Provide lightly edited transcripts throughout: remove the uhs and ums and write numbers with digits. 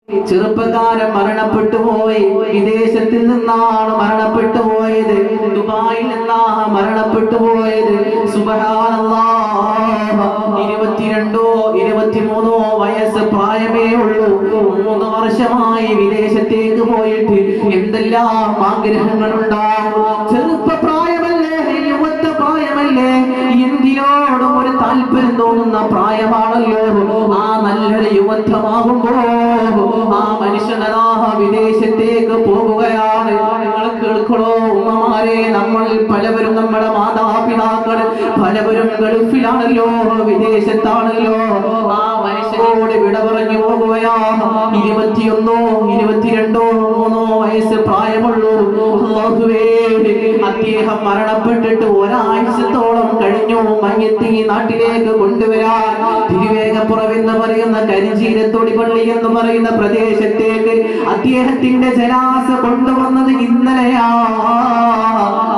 ചെറുപ്പക്കാരൻ മരണപ്പെട്ടു പോയി. വിദേശത്തിൽ നിന്നാണ് മരണപ്പെട്ടു പോയത്. ദുബായിൽ നിന്നാണ് മരണപ്പെട്ടു പോയത്. സുബ്ഹാനല്ലാഹ്, 22 23 വയസ്സ് പ്രായമേ ഉള്ളൂ. 3 വർഷമായി വിദേശത്തേക്ക് പോയിട്ട് എന്തെല്ലാം ആഗ്രഹങ്ങളുണ്ടാവും. ചെറുപ്പപ്രായമല്ലേ, യുവത്വ പ്രായമല്ലേ, എന്തിനോടും ഒരു താല്പര്യം തോന്നുന്ന പ്രായമാണല്ലോ. ആ നല്ലൊരു യുവത്വമാകുമ്പോ ആ മനുഷ്യനതാ വിദേശത്തേക്ക് പോകുകയാണ്. നിങ്ങൾ കേൾക്കണോ ഉമ്മമാരെ, നമ്മൾ പലവരും, നമ്മുടെ മാതാപിതാക്കൾ പലവരും ഗൾഫിലാണല്ലോ, വിദേശത്താണല്ലോ. ആ മനുഷ്യനോട് വിട പറഞ്ഞു പോകുകയാ. 21 22 3 വയസ്സ് പ്രായമുള്ളൂ. അല്ലാഹുവേ, അദ്ദേഹം മരണപ്പെട്ടിട്ട് ഒരാഴ്ചത്തോളം കഴിഞ്ഞു. മയ്യത്ത് ഈ നാട്ടിലേക്ക് കൊണ്ടുവരാൻ തിരുവേഗപ്പുറം എന്ന് പറയുന്ന കരിഞ്ചീരത്തൊടി പള്ളി എന്ന് പറയുന്ന പ്രദേശത്തേക്ക് അദ്ദേഹത്തിന്റെ ജനാസ കൊണ്ടുവന്നത് ഇന്നലെയാ.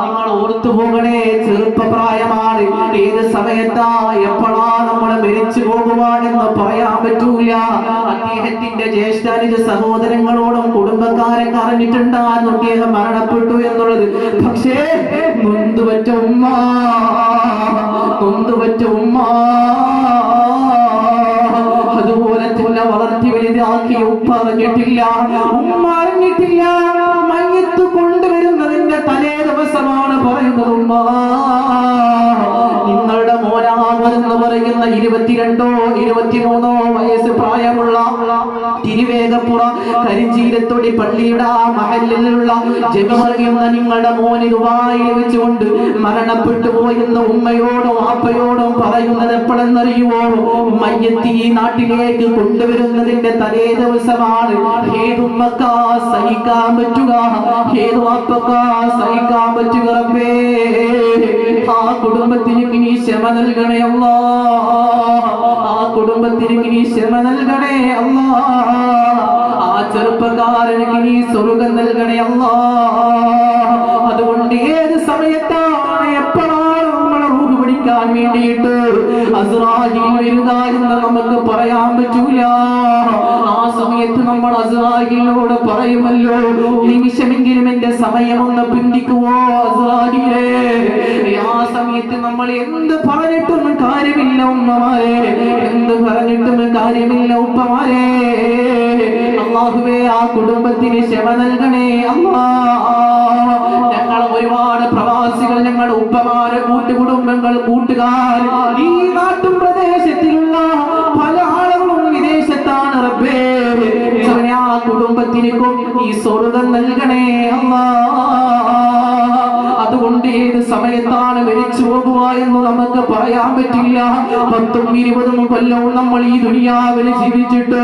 നിങ്ങൾ ഓർത്തു പോകണേ, ചെറുപ്പപ്രായമാണ്. ഏത് സമയത്താ എപ്പോഴാ നമ്മൾ മരിച്ചു പോകുവാണെന്ന് പറയാൻ പറ്റൂല. അദ്ദേഹത്തിന്റെ ജ്യേഷ്ഠാനിജ സഹോദരങ്ങളോടും കുടുംബക്കാരൊക്കെ അറിഞ്ഞിട്ടുണ്ടായിരുന്നു അദ്ദേഹം മരണപ്പെട്ടു എന്നുള്ളത്. പക്ഷേ നൊന്തുപറ്റ ഉമ്മ, നൊന്തുപറ്റ ഉമ്മ, അതുപോലെ തന്നെ വളർത്തി വലുതാക്കിയ ഉപ്പ അറിഞ്ഞിട്ടില്ല, ഉമ്മ അറിഞ്ഞിട്ടില്ല. മയ്യത്ത് കൊണ്ടുവരുന്നതിന്റെ തലേ ദിവസമാണ് പറയുന്നത്, ഉമ്മ നിങ്ങളുടെ മോനാമെന്ന് പറയുന്ന 22 23 വയസ്സ് പ്രായമുള്ള തിരുവേഗപ്പുറ കരിഞ്ചീരത്തൊടി പള്ളിയുടെ ആ മഹല്ലിലുള്ള ജമറിയുന്ന നിങ്ങളുടെ മോന് ദുബായിൽ വെച്ചുകൊണ്ട് മരണപ്പെട്ടു പോയെന്ന ഉമ്മയോടും വാപ്പയോടും പറയുന്നത് എപ്പോഴെന്നറിയുമോ? മയ്യത്ത് ഈ നാട്ടിലേക്ക് കൊണ്ടുവരുന്നതിന്റെ തലേ ദിവസമാണ്. ഏതുമ്മക്കാ സഹിക്കാൻ പറ്റുക, ഏത് വാപ്പക്കാ സഹിക്കാൻ പറ്റുക? റബ്ബേ, ആ കുടുംബത്തിന് നീ ക്ഷമ നൽകണേ അല്ലാ, ആ കുടുംബത്തിന് നീ ക്ഷമ നൽകണേ അല്ലാ, ആ ചെറുപ്പക്കാരന് നീ സ്വർഗ്ഗം നൽകണേ അല്ലാ. അതുകൊണ്ട് ഏത് സമയത്താണ് എപ്പോഴാണ് നമ്മളെ റൂഹ് പിടിക്കാൻ വേണ്ടിയിട്ട് അസ്റാഈൽ വരിക എന്ന് നമുക്ക് പറയാൻ പറ്റൂല. ആ സമയത്ത് നമ്മൾ അസ്റാഈലിനോട് പറയുമല്ലോ, നിമിഷമെങ്കിലും എന്റെ സമയമൊന്ന് പിന്തിക്കുവോ അസ്റാഈലേ. ആ സമയത്ത് നമ്മൾ എന്ത് പറഞ്ഞിട്ടും കാര്യമില്ല ഉമ്മമാരെ, എന്ത് പറഞ്ഞിട്ടും കാര്യമില്ല ഉപ്പമാരെ. അല്ലാഹുവേ, ആ കുടുംബത്തിന് ക്ഷമ നൽകണേ അല്ലാ. ഞങ്ങൾ ഒരുപാട് പ്രവാസികൾ, ഞങ്ങളുടെ ഉപ്പമാര്, കൂട്ടുകുടുംബങ്ങൾ, കൂട്ടുകാർ, ഈ നാട്ടും പ്രദേശത്തിലുള്ള പല ആളുകളും വിദേശത്താണ്. റബ്ബേ, ആ കുടുംബത്തിനും ഈ സ്വർഗ്ഗം നൽകണേ അല്ലാ. അതുകൊണ്ട് ഏത് സമയത്താണ് മരിച്ചു പോകുക എന്ന് നമുക്ക് പറയാൻ പറ്റില്ല. 10 20 കൊല്ലവും നമ്മൾ ഈ ദുനിയാവിൽ ജീവിച്ചിട്ട്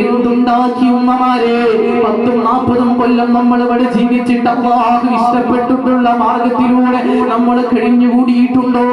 എന്തുണ്ടാക്കി ഉമ്മമാരെ? 10 40 കൊല്ലം നമ്മൾ ഇവിടെ ജീവിച്ചിട്ട് അല്ലാഹു ഇഷ്ടപ്പെട്ടിട്ടുള്ള മാർഗത്തിലൂടെ നമ്മൾ കഴിഞ്ഞുകൂടിയിട്ടുണ്ടോ?